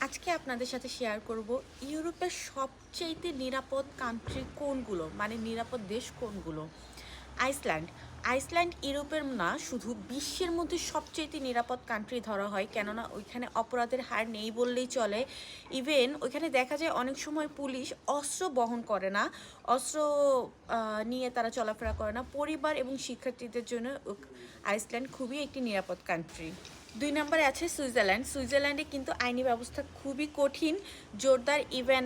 আজকে আপনাদের সাথে শেয়ার করব ইউরোপের সবচেয়ে নিরাপদ কান্ট্রি কোনগুলো, মানে নিরাপদ দেশ কোনগুলো। আইসল্যান্ড। আইসল্যান্ড ইউরোপের না, শুধু বিশ্বের মধ্যে সবচেয়ে নিরাপদ কান্ট্রি ধরা হয়, কেননা ওইখানে অপরাধের হার নেই বললেই চলে। ইভেন ওইখানে দেখা যায় অনেক সময় পুলিশ অস্ত্র বহন করে না, অস্ত্র নিয়ে তারা চলাফেরা করে না। পরিবার এবং শিক্ষার্থীদের জন্য আইসল্যান্ড খুবই একটি নিরাপদ কান্ট্রি। 2 নম্বরে আছে সুইজারল্যান্ড। সুইজারল্যান্ডে কিন্তু আইনি ব্যবস্থা খুবই কঠিন, জোরদার। ইভেন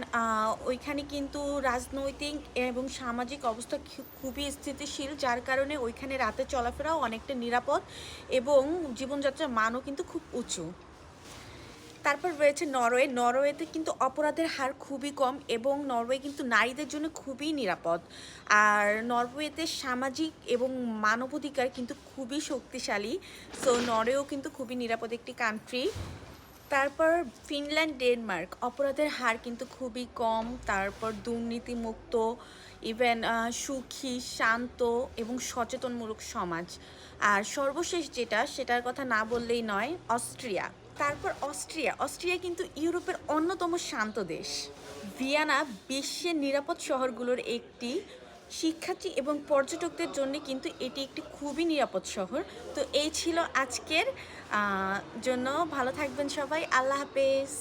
ওইখানে কিন্তু রাজনৈতিক এবং সামাজিক অবস্থা খুবই স্থিতিশীল, যার কারণে ওইখানে রাতে চলাফেরাও অনেকটা নিরাপদ এবং জীবনযাত্রার মানও কিন্তু খুব উঁচু। তারপর রয়েছে নরওয়ে। নরওয়েতে কিন্তু অপরাধের হার খুবই কম এবং নরওয়ে কিন্তু নারীদের জন্য খুবই নিরাপদ। আর নরওয়েতে সামাজিক এবং মানবাধিকার কিন্তু খুবই শক্তিশালী। সো নরওয়েও কিন্তু খুবই নিরাপদ একটি কান্ট্রি। তারপর ফিনল্যান্ড, ডেনমার্ক। অপরাধের হার কিন্তু খুবই কম, তারপর দুর্নীতিমুক্ত, ইভেন সুখী, শান্ত এবং সচেতনমূলক সমাজ। আর সর্বশেষ যেটা, সেটার কথা না বললেই নয়, অস্ট্রিয়া। তারপর অস্ট্রিয়া। অস্ট্রিয়া কিন্তু ইউরোপের অন্যতম শান্ত দেশ। ভিয়েনা বিশ্বের নিরাপদ শহরগুলোর একটি। শিক্ষার্থী এবং পর্যটকদের জন্য কিন্তু এটি একটি খুবই নিরাপদ শহর। তো এই ছিল আজকের জন্য। ভালো থাকবেন সবাই। আল্লাহ হাফেজ।